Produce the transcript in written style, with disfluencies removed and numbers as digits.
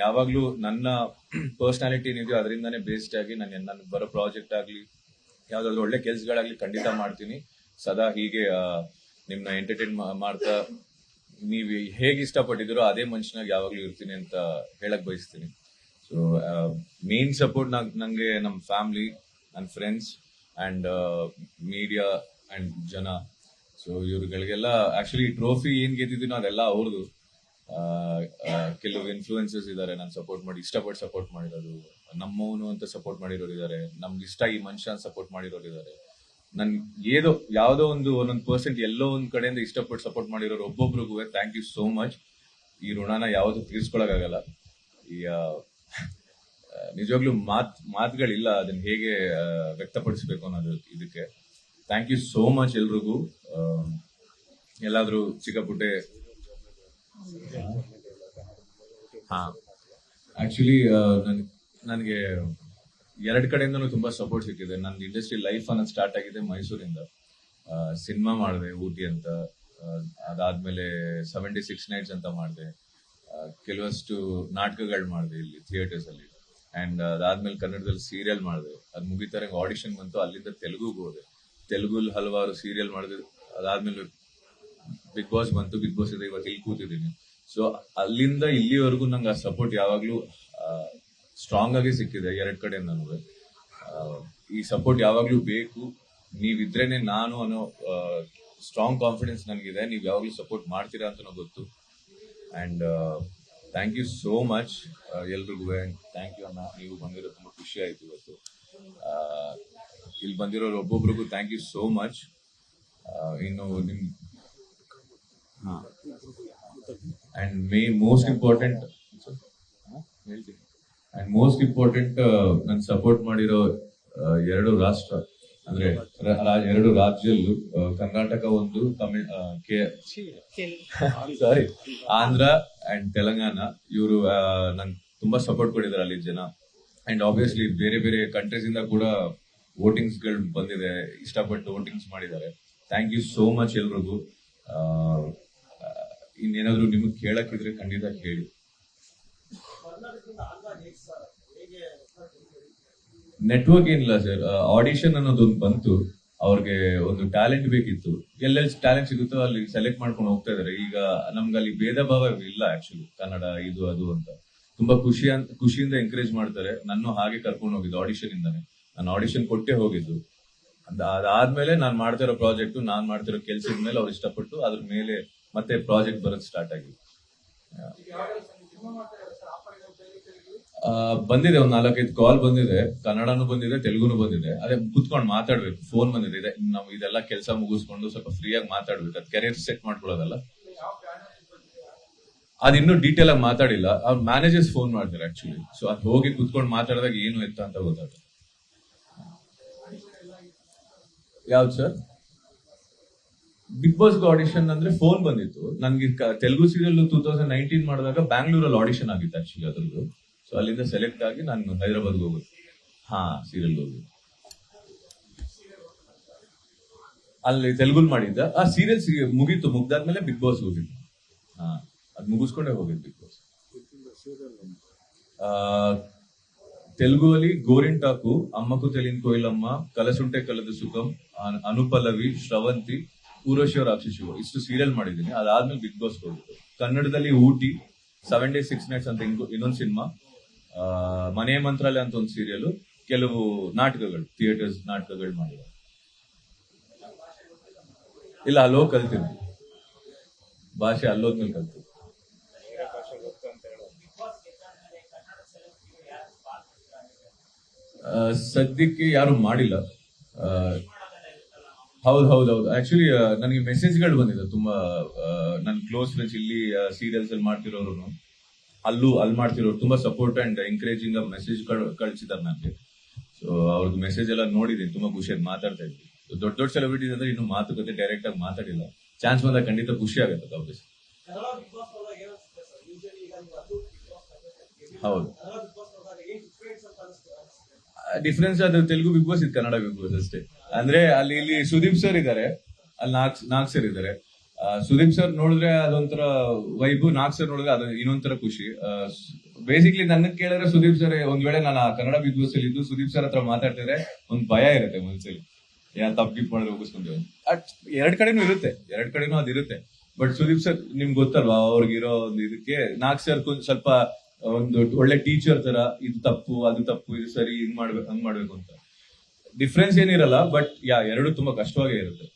ಯಾವಾಗ್ಲೂ ನನ್ನ ಪರ್ಸನಾಲಿಟಿ ಏನಿದೆಯೋ ಅದರಿಂದಾನೇ ಬೇಸ್ಡ್ ಆಗಿ ನನ್ನ ಬರೋ ಪ್ರಾಜೆಕ್ಟ್ ಆಗ್ಲಿ ಯಾವ್ದಾದ್ರು ಒಳ್ಳೆ ಕೆಲ್ಸಗಳಾಗ್ಲಿ ಖಂಡಿತ ಮಾಡ್ತೀನಿ. ಸದಾ ಹೀಗೆ ನಿಮ್ನ ಎಂಟರ್ಟೈನ್ ಮಾಡ್ತಾ ನೀವು ಹೇಗೆ ಇಷ್ಟಪಟ್ಟಿದ್ದೀರೋ ಅದೇ ಮನುಷ್ಯನಾಗಿ ಯಾವಾಗ್ಲೂ ಇರ್ತೀನಿ ಅಂತ ಹೇಳಕ್ ಬಯಸ್ತೀನಿ. ಸೊ ಮೇನ್ ಸಪೋರ್ಟ್ ನಂಗೆ ನಮ್ಮ ಫ್ಯಾಮಿಲಿ, ನನ್ನ ಫ್ರೆಂಡ್ಸ್ ಅಂಡ್ ಮೀಡಿಯಾ ಅಂಡ್ ಜನ. ಸೊ ಇವ್ರುಗಳಿಗೆಲ್ಲ ಆಕ್ಚುಲಿ ಟ್ರೋಫಿ ಏನ್ ಗೆದ್ದಿದ್ದೀನೋ ಅದೆಲ್ಲ ಅವ್ರದ್ದು. ಕೆಲವು ಇನ್ಫ್ಲೂಯೆನ್ಸಸ್ ಇದಾರೆ ನಾನು ಸಪೋರ್ಟ್ ಮಾಡಿ ಇಷ್ಟಪಟ್ಟು ಸಪೋರ್ಟ್ ಮಾಡಿರೋದು, ನಮ್ಮವನು ಅಂತ ಸಪೋರ್ಟ್ ಮಾಡಿರೋರು ಇದಾರೆ, ನಮ್ಗೆ ಇಷ್ಟ ಈ ಮನುಷ್ಯ ಸಪೋರ್ಟ್ ಮಾಡಿರೋರು ಇದಾರೆ. ನನ್ ಯಾವ್ದೋ ಒಂದೊಂದು ಪರ್ಸೆಂಟ್ ಎಲ್ಲೋ ಒಂದ್ ಕಡೆಯಿಂದ ಇಷ್ಟಪಟ್ಟು ಸಪೋರ್ಟ್ ಮಾಡಿರೋರು ಒಬ್ಬೊಬ್ರಿಗೂ ಥ್ಯಾಂಕ್ ಯು ಸೋ ಮಚ್. ಈ ಋಣನ ಯಾವ್ದು ತೀರ್ಸ್ಕೊಳಕ್ಕಾಗಲ್ಲ. ಈ ನಿಜವಾಗ್ಲೂ ಮಾತುಗಳಿಲ್ಲ ಅದನ್ನ ಹೇಗೆ ವ್ಯಕ್ತಪಡಿಸ್ಬೇಕು ಅನ್ನೋದು. ಇದಕ್ಕೆ ಥ್ಯಾಂಕ್ ಯು ಸೋ ಮಚ್ ಎಲ್ರಿಗೂ. ಎಲ್ಲಾದ್ರೂ ಚಿಕ್ಕ ಪುಟ್ಟೆ ಆಕ್ಚುಲಿ ನನಗೆ ಎರಡ್ ಕಡೆಯಿಂದನೂ ತುಂಬಾ ಸಪೋರ್ಟ್ ಸಿಕ್ಕಿದೆ. ನನ್ನ ಇಂಡಸ್ಟ್ರಿ ಲೈಫ್ ಅನ್ನೋದು ಸ್ಟಾರ್ಟ್ ಆಗಿದೆ ಮೈಸೂರಿಂದ. ಸಿನಿಮಾ ಮಾಡಿದೆ ಊಟಿ ಅಂತ, ಅದಾದ್ಮೇಲೆ 76 ನೈಟ್ಸ್ ಅಂತ ಮಾಡಿದೆ, ಕೆಲವಷ್ಟು ನಾಟಕಗಳು ಮಾಡಿದೆ ಇಲ್ಲಿ ಥಿಯೇಟರ್ಸ್ ಅಲ್ಲಿ. ಅಂಡ್ ಅದಾದ್ಮೇಲೆ ಕನ್ನಡದಲ್ಲಿ ಸೀರಿಯಲ್ ಮಾಡಿದೆ. ಅದ್ ಮುಗಿತಾರೆ ಆಡಿಷನ್ ಬಂತು, ಅಲ್ಲಿಂದ ತೆಲುಗುಗೆ ಹೋದೆ. ತೆಲುಗುಲ್ ಹಲವಾರು ಸೀರಿಯಲ್ ಮಾಡಿದೆ. ಅದಾದ್ಮೇಲೆ ಬಿಗ್ ಬಾಸ್ ಬಂತು, ಬಿಗ್ ಬಾಸ್ ಇದೆ ಇವತ್ತು ಇಲ್ಲಿ ಕೂತಿದ್ದೀನಿ. ಸೊ ಅಲ್ಲಿಂದ ಇಲ್ಲಿವರೆಗೂ ನಂಗೆ ಆ ಸಪೋರ್ಟ್ ಯಾವಾಗ್ಲೂ ಸ್ಟ್ರಾಂಗ್ ಆಗಿ ಸಿಕ್ಕಿದೆ ಎರಡ್ ಕಡೆ ನನಗೆ. ಈ ಸಪೋರ್ಟ್ ಯಾವಾಗ್ಲೂ ಬೇಕು, ನೀವಿದ್ರೇನೆ ನಾನು ಅನ್ನೋ ಸ್ಟ್ರಾಂಗ್ ಕಾನ್ಫಿಡೆನ್ಸ್ ನನಗಿದೆ. ನೀವು ಯಾವಾಗ್ಲೂ ಸಪೋರ್ಟ್ ಮಾಡ್ತೀರಾ ಅಂತ ಗೊತ್ತು. And thank you so much ಎಲ್ರಿಗೂ. ಥ್ಯಾಂಕ್ ಯು ಅಣ್ಣ, ನೀವು ಬಂದಿರೋ ತುಂಬಾ ಖುಷಿ ಆಯ್ತು ಇವತ್ತು. ಇಲ್ಲಿ ಬಂದಿರೋರು ಒಬ್ಬೊಬ್ರಿಗೂ ಥ್ಯಾಂಕ್ ಯು ಸೋ ಮಚ್. ಇನ್ನು ನಿಮ್ ಅಂಡ್ ಮೋಸ್ಟ್ ಇಂಪಾರ್ಟೆಂಟ್ ನನ್ ಸಪೋರ್ಟ್ ಮಾಡಿರೋ ಎರಡು ರಾಷ್ಟ್ರ ಅಂದ್ರೆ ಎರಡು ರಾಜ್ಯಲ್ಲೂ, ಕರ್ನಾಟಕ ಒಂದು, ಸಾರಿ ಆಂಧ್ರ ಅಂಡ್ ತೆಲಂಗಾಣ. ಇವರು ನಂಗೆ ತುಂಬಾ ಸಪೋರ್ಟ್ ಕೊಟ್ಟಿದ್ದಾರೆ ಅಲ್ಲಿ ಜನ. ಅಂಡ್ ಆಬ್ವಿಯಸ್ಲಿ ಬೇರೆ ಬೇರೆ ಕಂಟ್ರೀಸ್ ಇಂದ ಕೂಡ ವೋಟಿಂಗ್ಸ್ ಗಳು ಬಂದಿದೆ, ಇಷ್ಟಪಟ್ಟು ವೋಟಿಂಗ್ಸ್ ಮಾಡಿದ್ದಾರೆ. ಥ್ಯಾಂಕ್ ಯು ಸೋ ಮಚ್ ಎಲ್ರಿಗೂ. ಇನ್ನೇನಾದ್ರು ನಿಮಗೆ ಕೇಳಕ್ಕಿದ್ರೆ ಖಂಡಿತ ಕೇಳಿ. ನೆಟ್ವರ್ಕ್ ಏನಿಲ್ಲ ಸರ್, ಆಡಿಷನ್ ಅನ್ನೋದೊಂದು ಬಂತು. ಅವ್ರಿಗೆ ಒಂದು ಟ್ಯಾಲೆಂಟ್ ಬೇಕಿತ್ತು, ಎಲ್ಲೆಲ್ಲಿ ಟ್ಯಾಲೆಂಟ್ ಸಿಗುತ್ತೋ ಅಲ್ಲಿ ಸೆಲೆಕ್ಟ್ ಮಾಡ್ಕೊಂಡು ಹೋಗ್ತಾ ಇದಾರೆ. ಈಗ ನಮ್ಗೆ ಅಲ್ಲಿ ಭೇದ ಭಾವ ಇಲ್ಲ ಆಕ್ಚುಲಿ, ಕನ್ನಡ ಇದು ಅದು ಅಂತ. ತುಂಬಾ ಖುಷಿಯಿಂದ ಎಂಕರೇಜ್ ಮಾಡ್ತಾರೆ. ನನ್ನ ಹಾಗೆ ಕರ್ಕೊಂಡು ಹೋಗಿದ್ದು ಆಡಿಷನ್ ಇಂದಾನೆ. ನಾನು ಆಡಿಷನ್ ಕೊಟ್ಟೆ ಹೋಗಿದ್ದು. ಅದಾದ್ಮೇಲೆ ನಾನ್ ಮಾಡ್ತಿರೋ ಪ್ರಾಜೆಕ್ಟ್, ನಾನ್ ಮಾಡ್ತಿರೋ ಕೆಲ್ಸದ ಮೇಲೆ ಅವ್ರು ಇಷ್ಟಪಟ್ಟು ಅದ್ರ ಮೇಲೆ ಮತ್ತೆ ಪ್ರಾಜೆಕ್ಟ್ ಬರೋದು ಸ್ಟಾರ್ಟ್ ಆಗಿದೆ. ಬಂದಿದೆ ಒಂದು 4-5 ಕಾಲ್ ಬಂದಿದೆ. ಕನ್ನಡನು ಬಂದಿದೆ, ತೆಲುಗುನು ಬಂದಿದೆ. ಅದೇ ಕುತ್ಕೊಂಡು ಮಾತಾಡ್ಬೇಕು. ಫೋನ್ ಬಂದಿದೆ, ನಾವು ಇದೆಲ್ಲ ಕೆಲಸ ಮುಗಿಸ್ಕೊಂಡು ಸ್ವಲ್ಪ ಫ್ರೀಯಾಗಿ ಮಾತಾಡ್ಬೇಕು. ಅದ್ ಕೆರಿಯರ್ ಸೆಟ್ ಮಾಡ್ಕೊಳ್ಳೋದಲ್ಲ. ಅದಿನ್ನೂ ಡೀಟೇಲ್ ಆಗಿ ಮಾತಾಡಿಲ್ಲ. ಅವ್ರ ಮ್ಯಾನೇಜರ್ಸ್ ಫೋನ್ ಮಾಡ್ತಾರೆ ಆಕ್ಚುಲಿ. ಸೊ ಅದ್ ಹೋಗಿ ಕುತ್ಕೊಂಡು ಮಾತಾಡಿದಾಗ ಏನು ಎತ್ತ ಅಂತ ಗೊತ್ತಾಗುತ್ತೆ. ಯಾವ್ದು ಸರ್? ಬಿಗ್ ಬಾಸ್ ಆಡಿಷನ್ ಅಂದ್ರೆ ಫೋನ್ ಬಂದಿತ್ತು ನನ್ಗೆ. ತೆಲುಗು ಸೀರಿಯಲ್ 2019 ಮಾಡಿದಾಗ ಬ್ಯಾಂಗ್ಳೂರಲ್ಲಿ ಆಡಿಷನ್ ಆಗಿತ್ತು ಆಕ್ಚುಲಿ ಅದ್ರದ್ದು. ಸೊ ಅಲ್ಲಿಂದ ಸೆಲೆಕ್ಟ್ ಆಗಿ ನಾನು ಹೈದರಾಬಾದ್ಗೆ ಹೋಗುದು. ಸೀರಿಯಲ್ ಹೋಗುದು. ಅಲ್ಲಿ ತೆಲುಗುಲ್ ಮಾಡಿದ್ದ. ಆ ಸೀರಿಯಲ್ಸ್ ಮುಗ್ದಾದ್ಮೇಲೆ ಬಿಗ್ ಬಾಸ್ ಹೋಗಿದ್ದು. ಅದ್ ಮುಗಿಸ್ಕೊಂಡೇ ಹೋಗಿದ್ದು ಬಿಗ್ ಬಾಸ್. ತೆಲುಗುವಲ್ಲಿ ಗೋರಿಂಟಾಕು, ಅಮ್ಮಕು ತೆಲಿನ್ ಕೊಯ್ಲಮ್ಮ, ಕಲಸುಂಟೆ ಕಲದ ಸುಖಂ, ಅನುಪಲ್ಲವಿ, ಶ್ರವಂತಿ, ಊರ್ವಶಿ ರಾಕ್ಷಸಿವ, ಇಷ್ಟು ಸೀರಿಯಲ್ ಮಾಡಿದ್ದೀನಿ. ಅದಾದ್ಮೇಲೆ ಬಿಗ್ ಬಾಸ್ ಹೋಗಿದ್ದು. ಕನ್ನಡದಲ್ಲಿ ಊಟಿ, 7 Days 6 Nights ಅಂತ ಇನ್ನೊಂದು ಸಿನಿಮಾ, ಮನೆ ಮಂತ್ರಾಲಯ ಅಂತ ಒಂದು ಸೀರಿಯಲ್, ಕೆಲವು ನಾಟಕಗಳು, ಥಿಯೇಟರ್ಸ್ ನಾಟಕಗಳು ಮಾಡಿದ್ದಾರೆ. ಇಲ್ಲ, ಅಲ್ಲೋಗಿ ಕಲ್ತೀನಿ ಭಾಷೆ, ಅಲ್ಲೋದ್ಮೇಲೆ ಕಲ್ತೀನಿ. ಸದ್ಯಕ್ಕೆ ಯಾರು ಮಾಡಿಲ್ಲ. ಹೌದು ಆಕ್ಚುಲಿ ನನಗೆ ಮೆಸೇಜ್ಗಳು ಬಂದಿದೆ ತುಂಬಾ. ನನ್ನ ಕ್ಲೋಸ್ ಫ್ರೆಂಡ್ಸ್ ಇಲ್ಲಿ ಸೀರಿಯಲ್ಸ್ ಅಲ್ಲಿ ಮಾಡ್ತಿರೋರು, ಅಲ್ಲಿ ಮಾಡ್ತಿರೋರು ತುಂಬಾ ಸಪೋರ್ಟ್ ಅಂಡ್ ಎಂಕರೇಜಿಂಗ್ ಮೆಸೇಜ್ ಕಳಿಸಿದ್ದಾರೆ ನನಗೆ. ಸೊ ಅವ್ರದ್ದು ಮೆಸೇಜ್ ಎಲ್ಲ ನೋಡಿದ್ದೀನಿ, ತುಂಬಾ ಖುಷಿಯಾಗಿ ಮಾತಾಡ್ತಾ ಇದ್ವಿ. ದೊಡ್ಡ ಸೆಲೆಬ್ರಿಟೀಸ್ ಅಂದ್ರೆ ಇನ್ನು ಮಾತುಕತೆ ಡೈರೆಕ್ಟ್ ಆಗಿ ಮಾತಾಡಿಲ್ಲ. ಚಾನ್ಸ್ ಬಂದಾಗ ಖಂಡಿತ ಖುಷಿ ಆಗುತ್ತೆ ಆಬ್ವಿಯಸ್. ಹೌದು, ಡಿಫ್ರೆನ್ಸ್ ಅದು ತೆಲುಗು ಬಿಗ್ ಬಾಸ್, ಇದು ಕನ್ನಡ ಬಿಗ್ ಬಾಸ್ ಅಷ್ಟೇ. ಅಂದ್ರೆ ಇಲ್ಲಿ ಸುದೀಪ್ ಸರ್ ಇದಾರೆ, ಅಲ್ಲಿ ನಾಗ್ ಸರ್ ಇದಾರೆ. ಸುದೀಪ್ ಸರ್ ನೋಡಿದ್ರೆ ಅದೊಂಥರ ವೈಬು, ನಾಗ್ ಸರ್ ನೋಡಿದ್ರೆ ಅದು ಇನ್ನೊಂಥರ ಖುಷಿ. ಬೇಸಿಕ್ಲಿ ನನಗೆ ಕೇಳಿದ್ರೆ ಸುದೀಪ್ ಸರ್ ಒಂದ್ ವೇಳೆ ನಾನು ಆ ಕನ್ನಡ ಬಿಗ್ ಬಾಸ್ ಅಲ್ಲಿ ಇದ್ದು ಸುದೀಪ್ ಸರ್ ಹತ್ರ ಮಾತಾಡ್ತಿದ್ರೆ ಒಂದ್ ಭಯ ಇರುತ್ತೆ ಮನ್ಸಲ್ಲಿ, ಯಾರು ತಪ್ಪು ಗಿಪ್ ಮಾಡಿದ್ರೆ ಹೋಗಿಸ್ಕೊಂತೀವಿ. ಎರಡ್ ಕಡೆನೂ ಇರುತ್ತೆ, ಎರಡ್ ಕಡೆನೂ ಅದಿರುತ್ತೆ. ಬಟ್ ಸುದೀಪ್ ಸರ್ ನಿಮ್ಗೆ ಗೊತ್ತಲ್ವಾ, ಅವ್ರಿಗಿರೋ ಒಂದು ಇದಕ್ಕೆ ನಾಗ್ ಸರ್ ಸ್ವಲ್ಪ ಒಂದು ಒಳ್ಳೆ ಟೀಚರ್ ತರ, ಇದು ತಪ್ಪು ಅದು ತಪ್ಪು, ಇದು ಸರಿ, ಹಿಂಗ್ ಮಾಡ್ಬೇಕು ಹಂಗ್ ಮಾಡ್ಬೇಕು ಅಂತ ಡಿಫ್ರೆನ್ಸ್ ಏನಿರಲ್ಲ. ಬಟ್ ಎರಡು ತುಂಬಾ ಕಷ್ಟವಾಗೇ ಇರುತ್ತೆ.